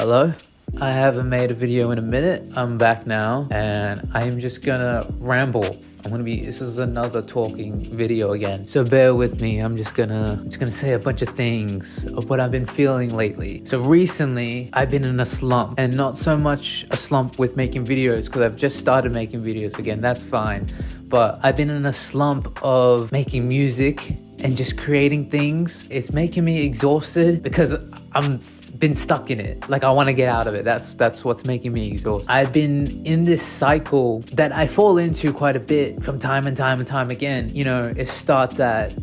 Hello? I haven't made a video in a minute. I'm back now and I'm just gonna ramble. This is another talking video again. So bear with me. I'm just gonna say a bunch of things of what I've been feeling lately. So recently I've been in a slump, and not so much a slump with making videos because I've just started making videos again. That's fine. But I've been in a slump of making music and just creating things. It's making me exhausted because I'm been stuck in it. Like, I want to get out of it. That's what's making me exhausted. I've been in this cycle that I fall into quite a bit from time and time again. You know, it starts at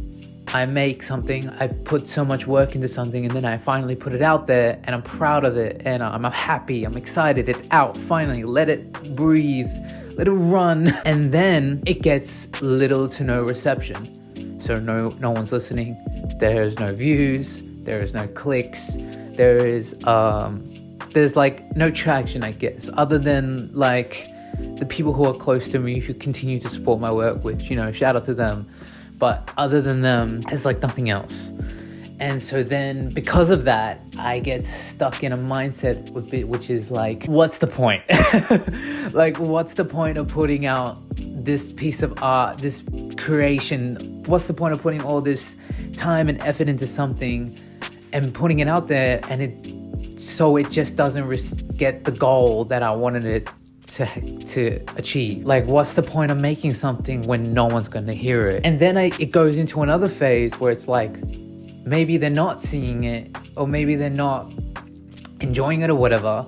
I make something, I put so much work into something, and then I finally put it out there and I'm proud of it and I'm happy, I'm excited, it's out, finally, let it breathe, let it run, and then it gets little to no reception. So no one's listening, there's no views, there is no clicks, there's like no traction, I guess, other than like the people who are close to me who continue to support my work, which, you know, shout out to them. But other than them, there's like nothing else. And so then because of that, I get stuck in a mindset with it, which is like, what's the point? Like, what's the point of putting out this piece of art, this creation? What's the point of putting all this time and effort into something and putting it out there, and it just doesn't get the goal that I wanted it to achieve? Like, what's the point of making something when no one's going to hear it? And then it goes into another phase where it's like, maybe they're not seeing it, or maybe they're not enjoying it or whatever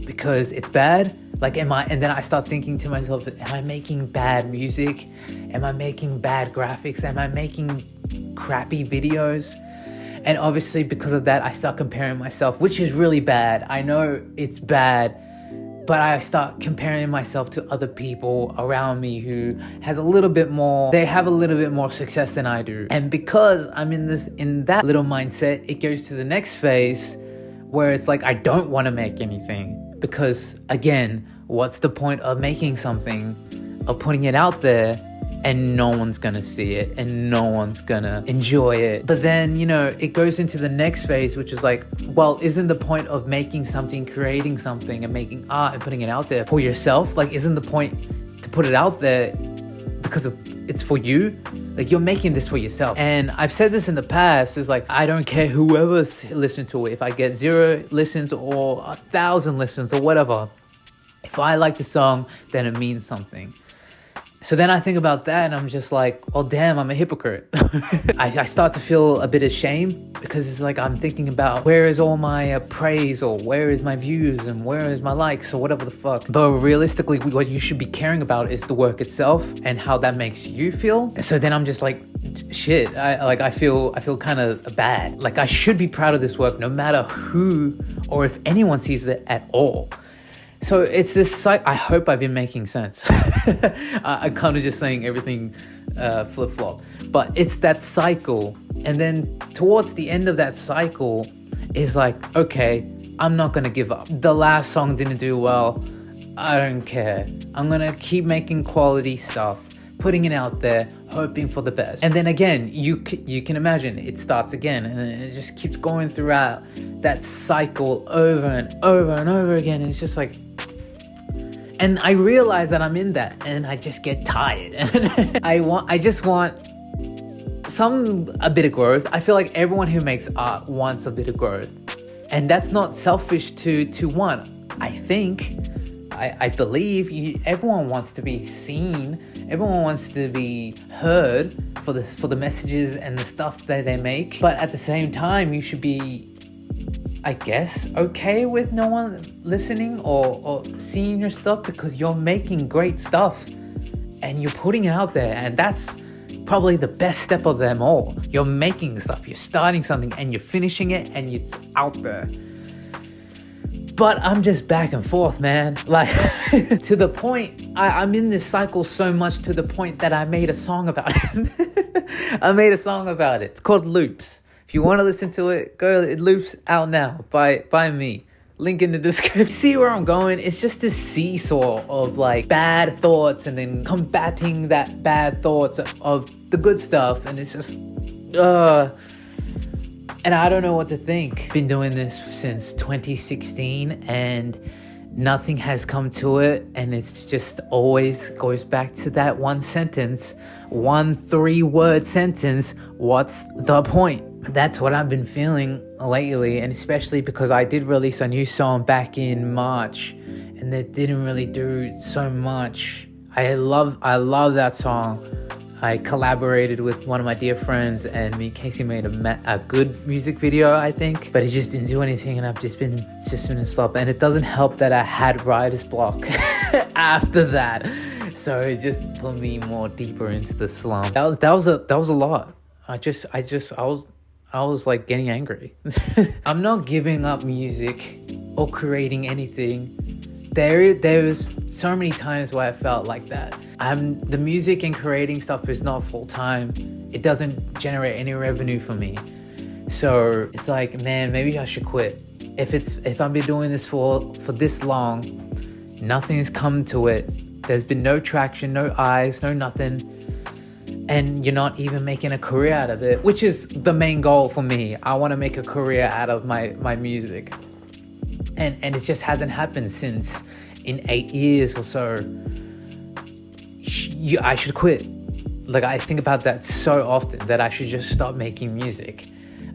because it's bad. Like, and then I start thinking to myself, am I making bad music? Am I making bad graphics? Am I making crappy videos? And obviously because of that, I start comparing myself, which is really bad. I know it's bad, but I start comparing myself to other people around me who have a little bit more success than I do. And because I'm in that little mindset, it goes to the next phase where it's like, I don't want to make anything because, again, what's the point of making something, of putting it out there, and no one's gonna see it and no one's gonna enjoy it? But then, you know, it goes into the next phase, which is like, well, isn't the point of making something, creating something and making art and putting it out there for yourself? Like, isn't the point to put it out there because it's for you? Like, you're making this for yourself. And I've said this in the past, is like, I don't care whoever's listened to it. If I get 0 listens or 1,000 listens or whatever, if I like the song, then it means something. So then I think about that and I'm just like, well, damn, I'm a hypocrite. I start to feel a bit ashamed because it's like, I'm thinking about where is all my praise, or where is my views, and where is my likes, or whatever the fuck. But realistically, what you should be caring about is the work itself and how that makes you feel. And so then I'm just like, shit, I feel kind of bad. Like, I should be proud of this work no matter who or if anyone sees it at all. So it's this I hope I've been making sense. I'm kind of just saying everything flip-flop. But it's that cycle. And then towards the end of that cycle is like, okay, I'm not going to give up. The last song didn't do well. I don't care. I'm going to keep making quality stuff, putting it out there, hoping for the best. And then again, you can imagine it starts again, and it just keeps going throughout that cycle over and over and over again. And it's just like, and I realize that I'm in that, and I just get tired. And I just want a bit of growth. I feel like everyone who makes art wants a bit of growth, and that's not selfish to want. I believe everyone wants to be seen. Everyone wants to be heard for the messages and the stuff that they make. But at the same time, you should be, I guess, okay with no one listening or seeing your stuff, because you're making great stuff and you're putting it out there, and that's probably the best step of them all. You're making stuff, you're starting something, and you're finishing it, and it's out there. But I'm just back and forth, man. Like, to the point, I'm in this cycle so much to the point that I made a song about it. It's called Loops. If you want to listen to it, go. It Loops out now by me. Link in the description. See where I'm going? It's just this seesaw of like bad thoughts and then combating that bad thoughts of the good stuff. And it's just, And I don't know what to think. Been doing this since 2016 and nothing has come to it, and it's just always goes back to that one sentence, 1 3-word sentence: what's the point? That's what I've been feeling lately, and especially because I did release a new song back in March and it didn't really do so much. I love that song. I collaborated with one of my dear friends, and me and Casey made a good music video, I think, but it just didn't do anything, and I've just been a slump. And it doesn't help that I had writer's block after that, so it just put me more deeper into the slump. That was a lot. I was like getting angry. I'm not giving up music or creating anything. There's so many times where I felt like that. The music and creating stuff is not full time. It doesn't generate any revenue for me. So it's like, man, maybe I should quit. If I've been doing this for this long, nothing's come to it. There's been no traction, no eyes, no nothing. And you're not even making a career out of it, which is the main goal for me. I want to make a career out of my music. And it just hasn't happened since in 8 years or so. I should quit. Like, I think about that so often, that I should just stop making music.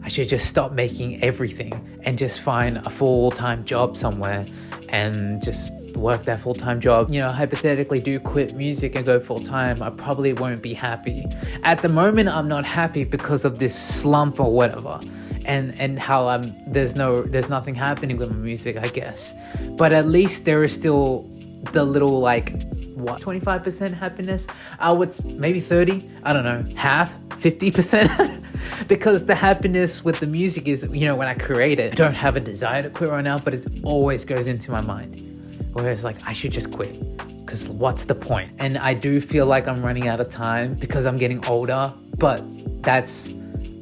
I should just stop making everything and just find a full-time job somewhere and just work that full-time job. You know, hypothetically do quit music and go full-time, I probably won't be happy. At the moment, I'm not happy because of this slump or whatever. And how there's nothing happening with my music, I guess. But at least there is still the little, like, 25% happiness? I would maybe 30, I don't know, half, 50%. Because the happiness with the music is, you know, when I create it, I don't have a desire to quit right now, but it always goes into my mind. Whereas, like, I should just quit, because what's the point? And I do feel like I'm running out of time because I'm getting older, but that's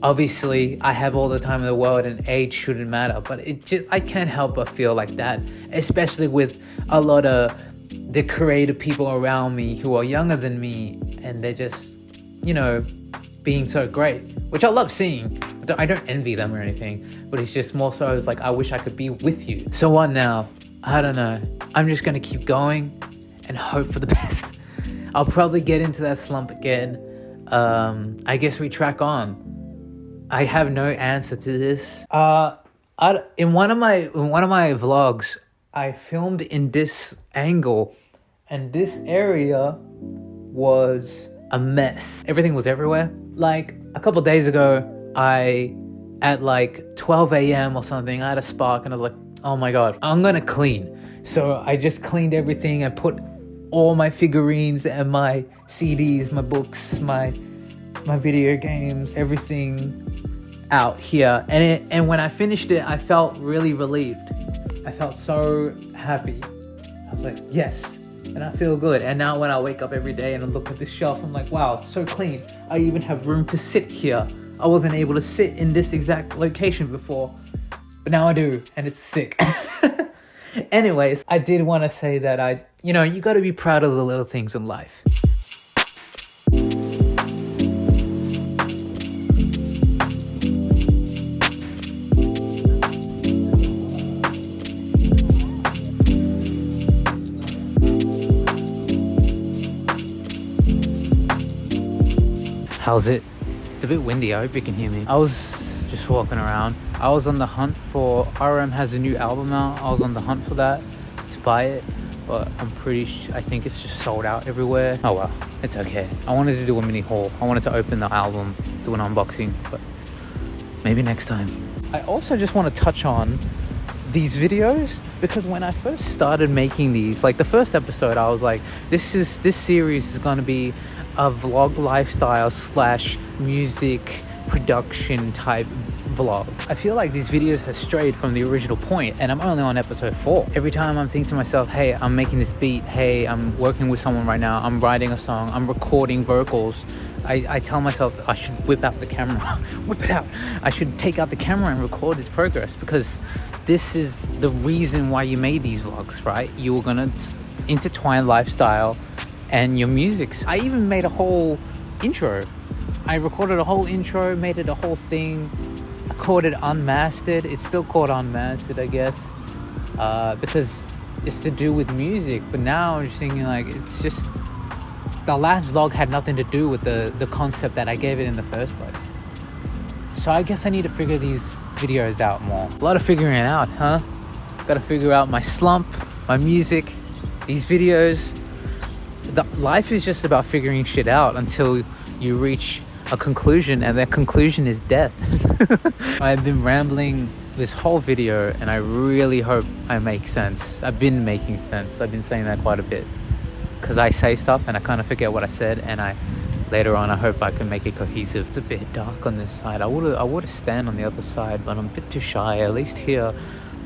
obviously, I have all the time in the world and age shouldn't matter, but I can't help but feel like that, especially with a lot of the creative people around me who are younger than me, and they're just, you know, being so great, which I love seeing. I don't envy them or anything, but it's just more so it's like, I wish I could be with you. So what now? I don't know. I'm just gonna keep going and hope for the best. I'll probably get into that slump again. I guess we track on. I have no answer to this. In one of my vlogs, I filmed in this angle, and this area was a mess. Everything was everywhere. Like a couple days ago, at like 12 a.m. or something, I had a spark, and I was like, oh my god, I'm gonna clean. So I just cleaned everything and put all my figurines and my CDs, my books, my video games, everything out here, and when I finished it, I felt really relieved. I felt so happy. I was like, yes, and I feel good. And now when I wake up every day and I look at this shelf, I'm like, wow, it's so clean. I even have room to sit here. I wasn't able to sit in this exact location before, but now I do, and it's sick. Anyways, I did want to say that you got to be proud of the little things in life. How's it? It's a bit windy. I hope you can hear me. I was just walking around. I was on the hunt for... RM has a new album out. I was on the hunt for that to buy it, but I think it's just sold out everywhere. Oh well, it's okay. I wanted to do a mini haul. I wanted to open the album, do an unboxing, but maybe next time. I also just want to touch on these videos, because when I first started making these, like the first episode, I was like, this series is going to be a vlog lifestyle / music production type vlog. I feel like these videos have strayed from the original point, and I'm only on episode 4. Every time I'm thinking to myself, hey, I'm making this beat, hey, I'm working with someone right now, I'm writing a song, I'm recording vocals, I tell myself I should whip out the camera. Whip it out. I should take out the camera and record this progress, because this is the reason why you made these vlogs, right? You were gonna intertwine lifestyle and your music. I even made a whole intro. I recorded a whole intro, made it a whole thing, I called it Unmasked. It's still called Unmasked, I guess, because it's to do with music. But now I'm just thinking like it's just the last vlog had nothing to do with the concept that I gave it in the first place. So I guess I need to figure these videos out more. A lot of figuring it out, huh? Gotta figure out my slump, my music, these videos. Life is just about figuring shit out until you reach a conclusion, and that conclusion is death. I've been rambling this whole video, and I really hope I make sense. I've been making sense. I've been saying that quite a bit because I say stuff and I kind of forget what I said, and later on I hope I can make it cohesive. It's a bit dark on this side. I would have stand on the other side, but I'm a bit too shy. At least here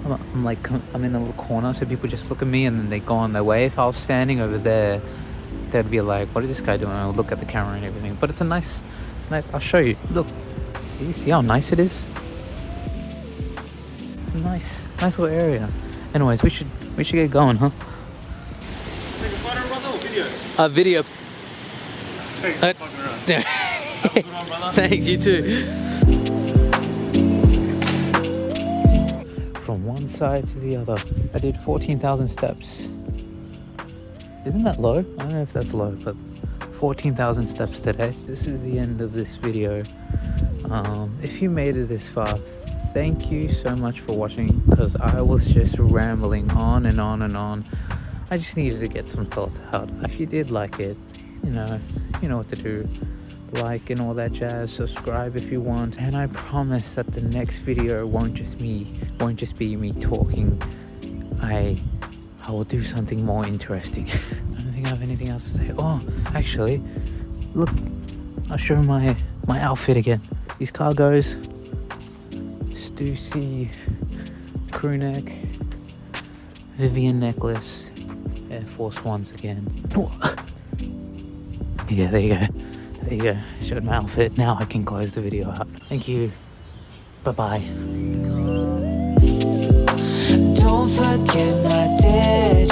I'm in a little corner, so people just look at me and then they go on their way. If I was standing over there, they'd be like, what is this guy doing? I'll look at the camera and everything. But it's nice. I'll show you. Look, see how nice it is? It's a nice little area. Anyways, we should get going, huh? Take a photo, brother, or video? A video. Take fucking around. Have a good one, brother. Thanks, you too. From one side to the other, I did 14,000 steps. Isn't that low? I don't know if that's low, but 14,000 steps today. This is the end of this video. If you made it this far, thank you so much for watching, because I was just rambling on and on and on. I just needed to get some thoughts out. If you did like it, you know what to do. Like and all that jazz. Subscribe if you want, and I promise that the next video won't just be me talking. I will do something more interesting. I don't think I have anything else to say. Oh, actually, look, I'll show my outfit again. These cargos, Stussy crew neck, Vivian necklace, Air Force Ones again. Yeah, there you go. Showed my outfit. Now I can close the video out. Thank you. Bye-bye. Don't forget my digits.